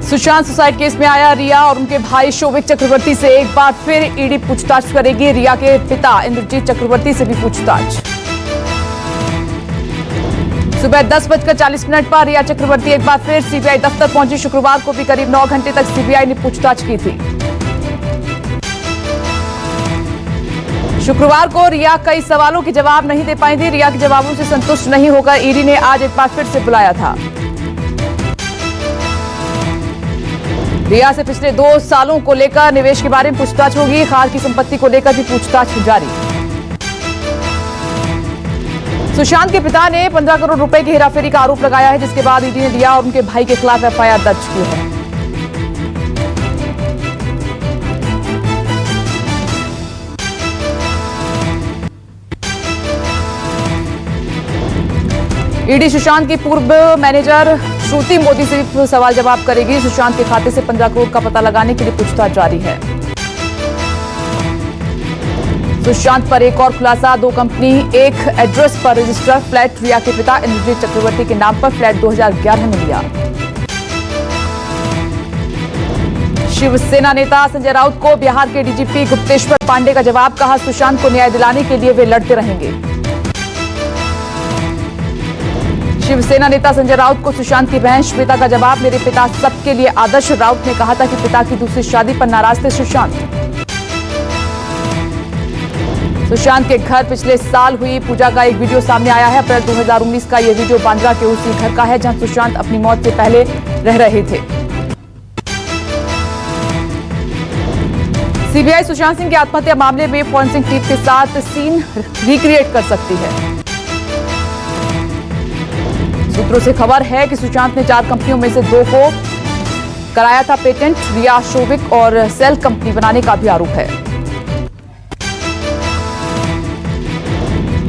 Sushant suicide case में आया रिया और उनके भाई शोभिक चक्रवर्ती से एक बार फिर ईडी पूछताछ करेगी। रिया के पिता इंद्रजीत चक्रवर्ती से भी पूछताछ। सुबह 10:40 पर रिया चक्रवर्ती एक बार फिर सीबीआई दफ्तर पहुंची। शुक्रवार को भी करीब 9 घंटे तक सीबीआई ने पूछताछ की थी। शुक्रवार को रिया कई सवालों के जवाब नहीं दे पाई थी। रिया के जवाबों से संतुष्ट नहीं होकर ईडी ने आज एक बार फिर से बुलाया था। रिया से पिछले 2 सालों को लेकर निवेश के बारे में पूछताछ होगी। खार की संपत्ति को लेकर भी पूछताछ जारी। सुशांत के पिता ने 15 करोड़ रुपए की हेराफेरी का आरोप लगाया है, जिसके बाद ईडी ने रिया और उनके भाई के खिलाफ एफआईआर दर्ज की है। ईडी सुशांत की पूर्व मैनेजर श्रुति मोदी से भी सवाल जवाब करेगी। सुशांत के खाते से 15 करोड़ का पता लगाने के लिए पूछताछ जारी है। सुशांत पर एक और खुलासा। 2 कंपनी एक एड्रेस पर रजिस्टर फ्लैट रिया के पिता इंद्रजीत चक्रवर्ती के नाम पर फ्लैट 2011 में लिया। शिवसेना नेता संजय राउत को बिहार के डीजीपी गुप्तेश्वर पांडे का जवाब। कहा, सुशांत को न्याय दिलाने के लिए वे लड़ते रहेंगे। शिवसेना नेता संजय राउत को सुशांत की बहन श्वेता का जवाब। मेरे पिता सबके लिए आदर्श। राउत ने कहा था कि पिता की दूसरी शादी पर नाराज थे सुशांत। सुशांत के घर पिछले साल हुई पूजा का एक वीडियो सामने आया है। अप्रैल 2019 का यह वीडियो बांद्रा के उसी घर का है जहां सुशांत अपनी मौत से पहले रह रहे थे। सीबीआई सुशांत सिंह की आत्महत्या मामले में फॉरेंसिक टीम के साथ सीन रिक्रिएट कर सकती है। सूत्रों से खबर है कि सुशांत ने 4 कंपनियों में से 2 को कराया था पेटेंट। रिया, शोभिक और सेल कंपनी बनाने का भी आरोप है।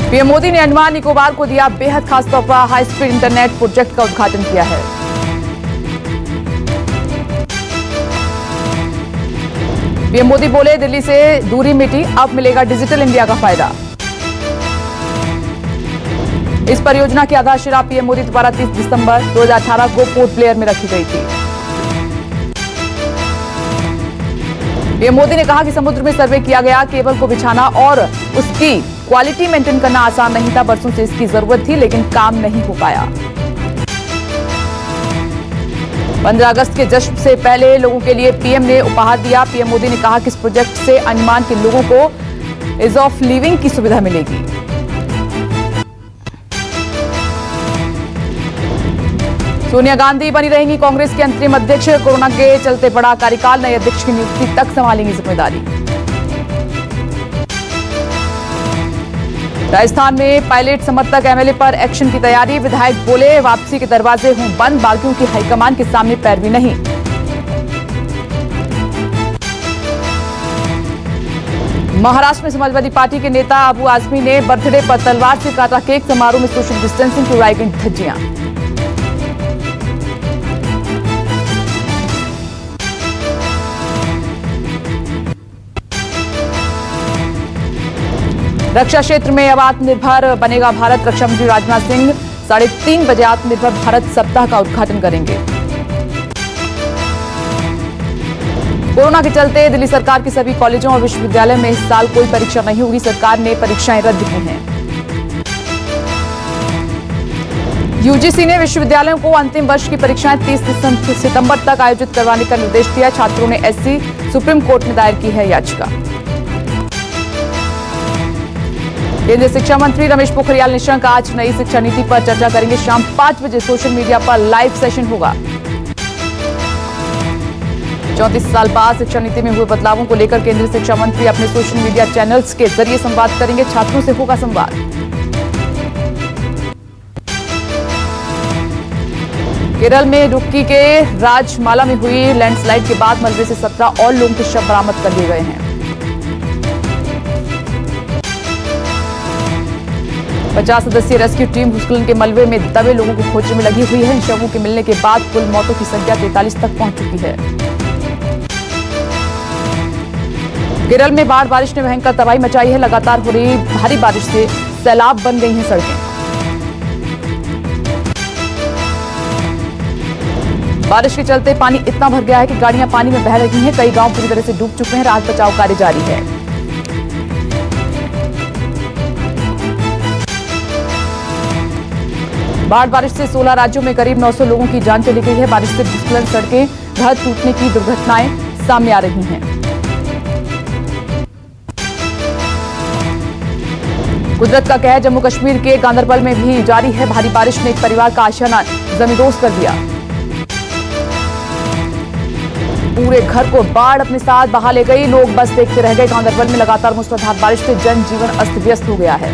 पीएम मोदी ने अंडमान निकोबार को दिया बेहद खास तोहफा। हाई स्पीड इंटरनेट प्रोजेक्ट का उद्घाटन किया है। पीएम मोदी बोले, दिल्ली से दूरी मिटी, अब मिलेगा डिजिटल इंडिया का फायदा। इस परियोजना की आधारशिला पीएम मोदी द्वारा 30 दिसंबर 2018 को पोर्ट ब्लेयर में रखी गई थी। पीएम मोदी ने कहा कि समुद्र में सर्वे किया गया केबल को बिछाना और उसकी क्वालिटी मेंटेन करना आसान नहीं था। बरसों से इसकी जरूरत थी, लेकिन काम नहीं हो पाया। 15 अगस्त के जश्न से पहले लोगों के लिए पीएम ने उपहार दिया। पीएम मोदी ने कहा कि इस प्रोजेक्ट से अंडमान के लोगों को ईज ऑफ लिविंग की सुविधा मिलेगी। सोनिया गांधी बनी रहेंगी कांग्रेस की अंतरिम अध्यक्ष। कोरोना के चलते बड़ा कार्यकाल, नए अध्यक्ष की नियुक्ति तक संभालेंगी जिम्मेदारी। राजस्थान में पायलट समर्थक एमएलए पर एक्शन की तैयारी। विधायक बोले, वापसी के दरवाजे हों बंद, बागियों की हाईकमान के सामने पैरवी नहीं। महाराष्ट्र में समाजवादी पार्टी के नेता अबू आजमी ने बर्थडे पर तलवार से काटा केक। समारोह में सोशल डिस्टेंसिंग की उड़ाई गई धज्जियां। रक्षा क्षेत्र में अब आत्मनिर्भर बनेगा भारत। रक्षा मंत्री राजनाथ सिंह 3:30 बजे आत्मनिर्भर भारत सप्ताह का उद्घाटन करेंगे। कोरोना के चलते दिल्ली सरकार के सभी कॉलेजों और विश्वविद्यालय में इस साल कोई परीक्षा नहीं होगी। सरकार ने परीक्षाएं रद्द की हैं। यूजीसी ने विश्वविद्यालयों को अंतिम वर्ष की परीक्षाएं 30 सितंबर तक आयोजित करवाने का निर्देश दिया। छात्रों ने एससी सुप्रीम कोर्ट में दायर की है याचिका। केंद्रीय शिक्षा मंत्री रमेश पोखरियाल निशंक आज नई शिक्षा नीति पर चर्चा करेंगे। शाम 5 बजे सोशल मीडिया पर लाइव सेशन होगा। 34 साल बाद शिक्षा नीति में हुए बदलावों को लेकर केंद्रीय शिक्षा मंत्री अपने सोशल मीडिया चैनल्स के जरिए संवाद करेंगे। छात्रों से होगा संवाद। केरल में रुक्की के राजमाला में हुई लैंडस्लाइड के बाद मलबे से 17 और लोगों के शव बरामद कर लिए गए हैं। 50 सदस्यीय रेस्क्यू टीम भूस्खलन के मलबे में दबे लोगों को खोजने में लगी हुई है। इन शवों के मिलने के बाद कुल मौतों की संख्या 43 तक पहुंच चुकी है। केरल में बारिश ने भयंकर तबाही मचाई है। लगातार हो रही भारी बारिश से सैलाब बन गई हैं सड़कें। बारिश के चलते पानी इतना भर गया है कि गाड़ियां पानी में बह रही हैं। कई गांव पूरी तरह से डूब चुके हैं। राहत बचाव कार्य जारी है। बाढ़ बारिश से 16 राज्यों में करीब 900 लोगों की जान चली गई है। बारिश से भूस्खलन, सड़कें, घर टूटने की दुर्घटनाएं सामने आ रही हैं। कुदरत का कहर जम्मू कश्मीर के गांदरबल में भी जारी है। भारी बारिश ने एक परिवार का आशियाना जमींदोज कर दिया। पूरे घर को बाढ़ अपने साथ बहा ले गई। लोग बस देखते रह गए। गांदरबल में लगातार मूसलाधार बारिश से जनजीवन अस्त व्यस्त हो गया है।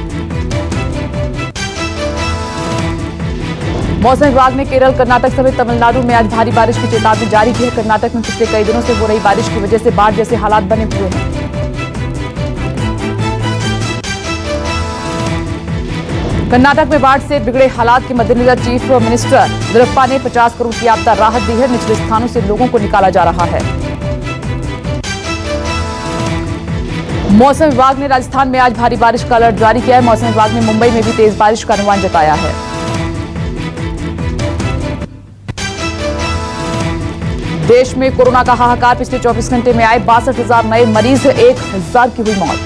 मौसम विभाग ने केरल, कर्नाटक समेत तमिलनाडु में आज भारी बारिश की चेतावनी जारी की है। कर्नाटक में पिछले कई दिनों से हो रही बारिश की वजह से बाढ़ जैसे हालात बने हुए हैं। कर्नाटक में बाढ़ से बिगड़े हालात के मद्देनजर चीफ मिनिस्टर येदियुरप्पा ने 50 करोड़ की आपदा राहत दी है। निचले स्थानों से लोगों को निकाला जा रहा है। मौसम विभाग ने राजस्थान में आज भारी बारिश का अलर्ट जारी किया है। मौसम विभाग ने मुंबई में भी तेज बारिश का अनुमान जताया है। देश में कोरोना का हाहाकार। पिछले 24 घंटे में आए 62,000 नए मरीज, 1,000 की हुई मौत।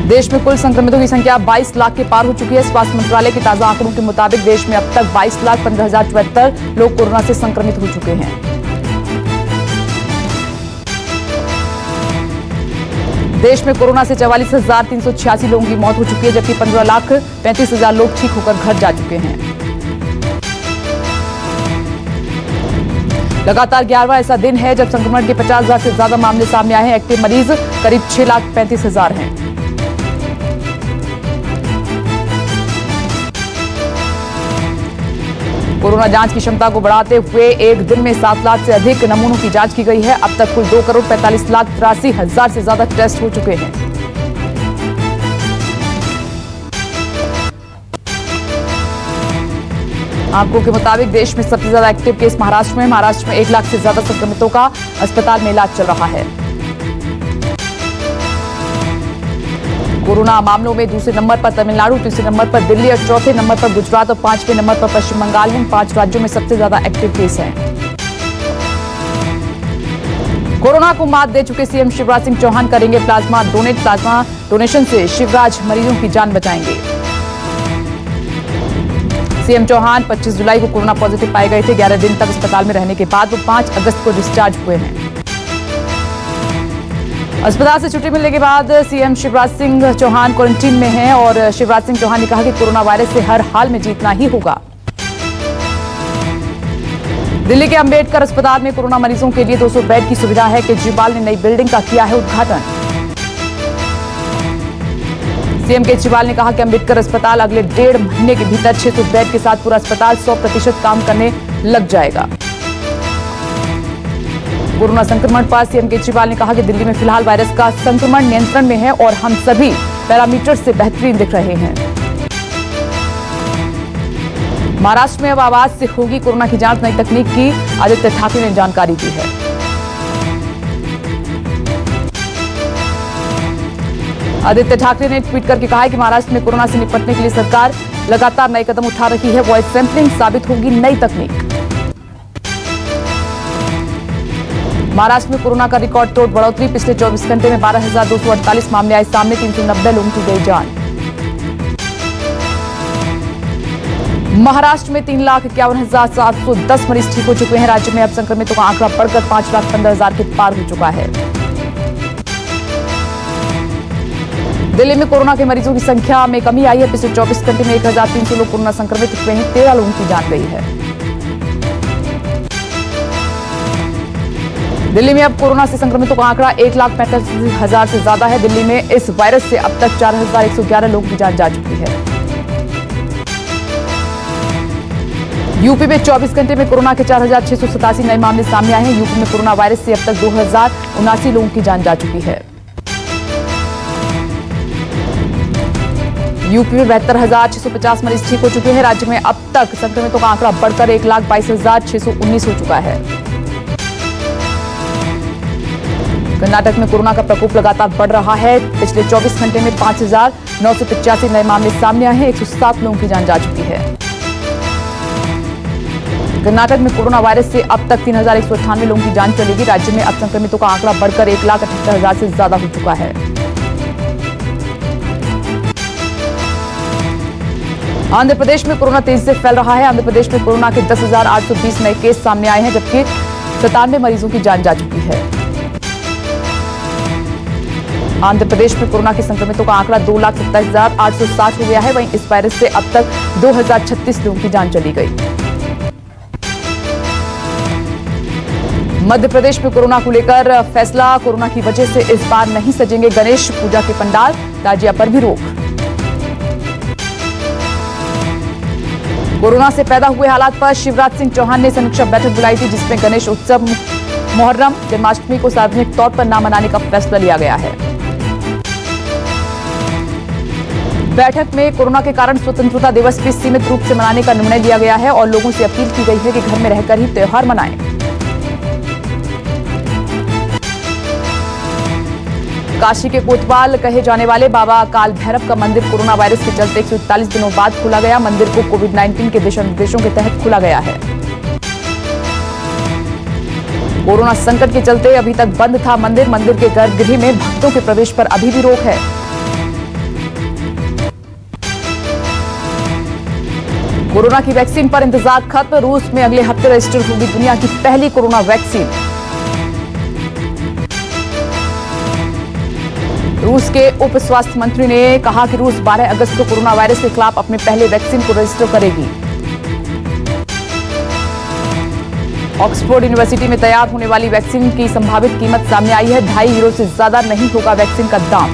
देश में कुल संक्रमितों की संख्या 22 लाख के पार हो चुकी है। स्वास्थ्य मंत्रालय के ताजा आंकड़ों के मुताबिक देश में अब तक 22,15,074 लोग कोरोना से संक्रमित हो चुके हैं। देश में कोरोना से 44,386 लोगों की मौत हो चुकी है, जबकि 15,35,000 लोग ठीक होकर घर जा चुके हैं। लगातार 11वां ऐसा दिन है जब संक्रमण के 50,000 से ज्यादा मामले सामने आए हैं। एक्टिव मरीज करीब 6,35,000 हैं। कोरोना जांच की क्षमता को बढ़ाते हुए एक दिन में 7 लाख से अधिक नमूनों की जांच की गई है। अब तक कुल 2,45,83,000 से ज्यादा टेस्ट हो चुके हैं। आंकड़ों के मुताबिक देश में सबसे ज्यादा एक्टिव केस महाराष्ट्र में 1 लाख से ज्यादा संक्रमितों का अस्पताल में इलाज चल रहा है। कोरोना मामलों में दूसरे नंबर पर तमिलनाडु, तीसरे नंबर पर दिल्ली और चौथे नंबर पर गुजरात और 5वें नंबर पर पश्चिम बंगाल में 5 राज्यों में सबसे ज्यादा एक्टिव केस हैं। कोरोना को मात दे चुके सीएम शिवराज सिंह चौहान करेंगे प्लाज्मा डोनेट। प्लाज्मा डोनेशन से शिवराज मरीजों की जान बचाएंगे। सीएम चौहान 25 जुलाई को कोरोना पॉजिटिव पाए गए थे। 11 दिन तक अस्पताल में रहने के बाद वो 5 अगस्त को डिस्चार्ज हुए हैं। अस्पताल से छुट्टी मिलने के बाद सीएम शिवराज सिंह चौहान क्वारंटीन में हैं और शिवराज सिंह चौहान ने कहा कि कोरोना वायरस से हर हाल में जीतना ही होगा। दिल्ली के अंबेडकर अस्पताल में कोरोना मरीजों के लिए 200 बेड की सुविधा है। केजरीवाल ने नई बिल्डिंग का किया है उद्घाटन। सीएम केजरीवाल ने कहा कि अंबेडकर अस्पताल अगले 1.5 महीने के भीतर 600 बेड के साथ पूरा अस्पताल 100% काम करने लग जाएगा। कोरोना संक्रमण पर सीएम केजरीवाल ने कहा कि दिल्ली में फिलहाल वायरस का संक्रमण नियंत्रण में है और हम सभी पैरामीटर से बेहतरीन दिख रहे हैं। महाराष्ट्र में अब आवाज से होगी कोरोना की जांच। नई तकनीक की आदित्य ठाकरे ने जानकारी दी है। आदित्य ठाकरे ने ट्वीट करके कहा है कि महाराष्ट्र में कोरोना से निपटने के लिए सरकार लगातार नए कदम उठा रही है। वॉइस सैंपलिंग साबित होगी नई तकनीक। महाराष्ट्र में कोरोना का रिकॉर्ड तोड़ बढ़ोतरी। पिछले 24 घंटे में 12,248 मामले आए सामने। 390 लोगों की गई जान। महाराष्ट्र में 3,51,710 मरीज ठीक हो चुके हैं। राज्य में अब संक्रमितों का आंकड़ा बढ़कर 5,15,000 के पार हो चुका है। दिल्ली में कोरोना के मरीजों की संख्या में कमी आई है। पिछले 24 घंटे में 1,300 लोग कोरोना संक्रमित हुए हैं। 13 लोगों की जान गई है। दिल्ली में अब कोरोना से संक्रमितों का आंकड़ा 1,65,000 से ज्यादा है। दिल्ली में इस वायरस से अब तक 4,111 लोगों की जान जा चुकी है। यूपी में 24 घंटे में कोरोना के 4,687 नए मामले सामने आए हैं। यूपी में कोरोना वायरस से अब तक 2,079 लोगों की जान जा चुकी है। यूपी में 72,650 मरीज ठीक हो चुके हैं। राज्य में अब तक संक्रमितों का आंकड़ा बढ़कर 1,22,619 हो चुका है। कर्नाटक में कोरोना का प्रकोप लगातार बढ़ रहा है। पिछले 24 घंटे में 5,985 नए मामले सामने आए हैं। 107 लोगों की जान जा चुकी है। कर्नाटक में कोरोना वायरस से अब तक 3,198 लोगों की जान चलेगी। राज्य में अब संक्रमितों का आंकड़ा बढ़कर 1,78,000 से ज्यादा हो चुका है। आंध्र प्रदेश में कोरोना तेजी से फैल रहा है। आंध्र प्रदेश में कोरोना के 10,820 नए केस सामने आए हैं, जबकि 97 मरीजों की जान जा चुकी है। आंध्र प्रदेश में कोरोना के संक्रमितों का आंकड़ा 2,27,860 हो गया है। वहीं इस वायरस से अब तक 2,036 लोगों की जान चली गई। मध्य प्रदेश में कोरोना को लेकर फैसला। कोरोना की वजह से इस बार नहीं सजेंगे गणेश पूजा के पंडाल, ताजिया पर भी रोक। कोरोना से पैदा हुए हालात पर शिवराज सिंह चौहान ने समीक्षा बैठक बुलाई थी, जिसमें गणेश उत्सव, मुहर्रम, जन्माष्टमी को सार्वजनिक तौर पर न मनाने का फैसला लिया गया है। बैठक में कोरोना के कारण स्वतंत्रता दिवस भी सीमित रूप से मनाने का निर्णय लिया गया है और लोगों से अपील की गई है कि घर में रहकर ही त्योहार मनाएं। काशी के कोतवाल कहे जाने वाले बाबा काल भैरव का मंदिर कोरोना वायरस के चलते 141 दिनों बाद खोला गया। मंदिर को कोविड-19 के दिशा निर्देशों के तहत खोला गया है। कोरोना संकट के चलते अभी तक बंद था मंदिर। मंदिर के गर्भगृह में भक्तों के प्रवेश पर अभी भी रोक है। कोरोना की वैक्सीन पर इंतजार खत्म। रूस में अगले हफ्ते रजिस्टर होगी दुनिया की पहली कोरोना वैक्सीन। रूस के उप स्वास्थ्य मंत्री ने कहा कि रूस 12 अगस्त को कोरोना वायरस के खिलाफ अपने पहले वैक्सीन को रजिस्टर करेगी। ऑक्सफोर्ड यूनिवर्सिटी में तैयार होने वाली वैक्सीन की संभावित कीमत सामने आई है। 2.5 यूरो से ज्यादा नहीं होगा वैक्सीन का दाम।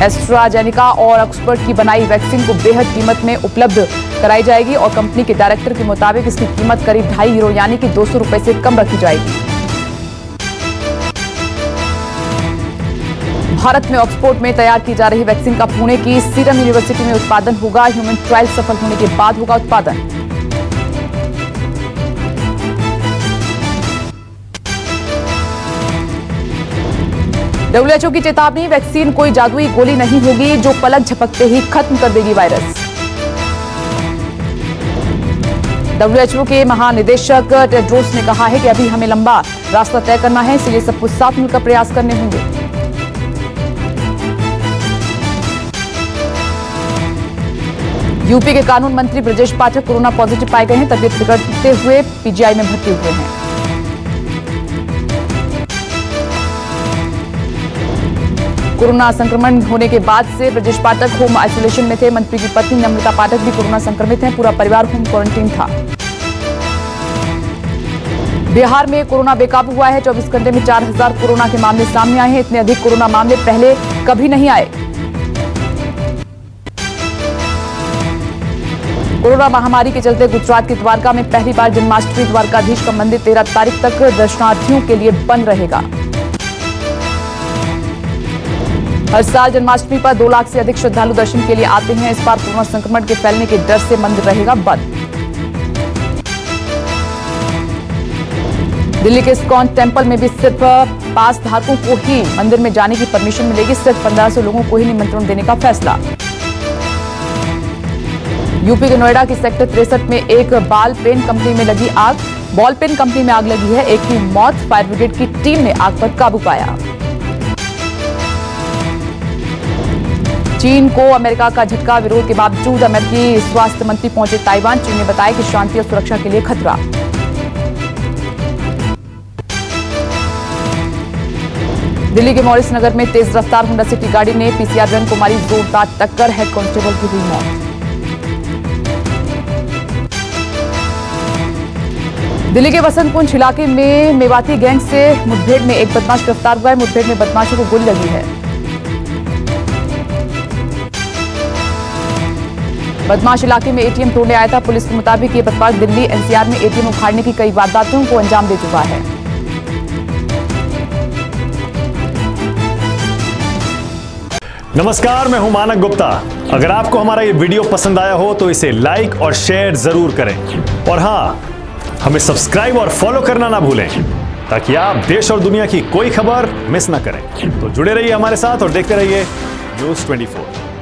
एस्ट्राजेनेका और ऑक्सफोर्ड की बनाई वैक्सीन को बेहद कीमत में उपलब्ध कराई जाएगी और कंपनी के डायरेक्टर के मुताबिक इसकी कीमत करीब 2.5 यूरो यानी कि 200 रुपए से कम रखी जाएगी। भारत में ऑक्सफोर्ड में तैयार की जा रही वैक्सीन का पुणे की सीरम यूनिवर्सिटी में उत्पादन होगा। ह्यूमन ट्रायल सफल होने के बाद होगा उत्पादन। WHO की चेतावनी, वैक्सीन कोई जादुई गोली नहीं होगी जो पलक झपकते ही खत्म कर देगी वायरस। WHO के महानिदेशक टेड्रोस ने कहा है कि अभी हमें लंबा रास्ता तय करना है, इसलिए सबको साथ मिलकर प्रयास करने होंगे। यूपी के कानून मंत्री ब्रजेश पाठक कोरोना पॉजिटिव पाए गए हैं। तबीयत बिगड़ते हुए पीजीआई में भर्ती हुए हैं। कोरोना संक्रमण होने के बाद से ब्रजेश पाठक होम आइसोलेशन में थे। मंत्री की पत्नी नम्रता पाठक भी कोरोना संक्रमित हैं। पूरा परिवार होम क्वारंटीन था। बिहार में कोरोना बेकाबू हुआ है। 24 घंटे में 4,000 कोरोना के मामले सामने आए हैं। इतने अधिक कोरोना मामले पहले कभी नहीं आए। कोरोना महामारी के चलते गुजरात के द्वारका में पहली बार जन्माष्टमी द्वारकाधीश का मंदिर 13 तारीख तक दर्शनार्थियों के लिए बंद रहेगा। हर साल जन्माष्टमी पर 2 लाख से अधिक श्रद्धालु दर्शन के लिए आते हैं। इस बार कोरोना संक्रमण के फैलने के डर से मंदिर रहेगा बंद। दिल्ली के इस्कॉन टेम्पल में भी सिर्फ पास धारकों को ही मंदिर में जाने की परमिशन मिलेगी। सिर्फ 1500 लोगों को ही निमंत्रण देने का फैसला। यूपी के नोएडा के सेक्टर 63 में एक बॉल पेन कंपनी में लगी आग। बॉल पेन कंपनी में आग लगी है। एक की मौत। फायर ब्रिगेड की टीम ने आग पर काबू पाया। चीन को अमेरिका का झटका। विरोध के बावजूद अमेरिकी स्वास्थ्य मंत्री पहुंचे ताइवान। चीन ने बताया कि शांति और सुरक्षा के लिए खतरा। दिल्ली के मॉरिस नगर में तेज रफ्तार होंडा सिटी गाड़ी ने पीसीआर वैन को मारी जोरदार टक्कर। हेड कांस्टेबल की हुई मौत। दिल्ली के वसंत कुंज इलाके में मेवाती गैंग से मुठभेड़ में एक बदमाश गिरफ्तार हुआ है। मुठभेड़ में बदमाशों को गोली लगी है। बदमाश इलाके में एटीएम तोड़ने आया था। पुलिस के मुताबिक ये बदमाश दिल्ली एनसीआर में एटीएम उखाड़ने की कई वारदातों को अंजाम दे चुका है। नमस्कार, मैं हूं मानक गुप्ता। अगर आपको हमारा ये वीडियो पसंद आया हो तो इसे लाइक और शेयर जरूर करें और हाँ, हमें सब्सक्राइब और फॉलो करना ना भूलें ताकि आप देश और दुनिया की कोई खबर मिस ना करें। तो जुड़े रहिए हमारे साथ और देखते रहिए News 24।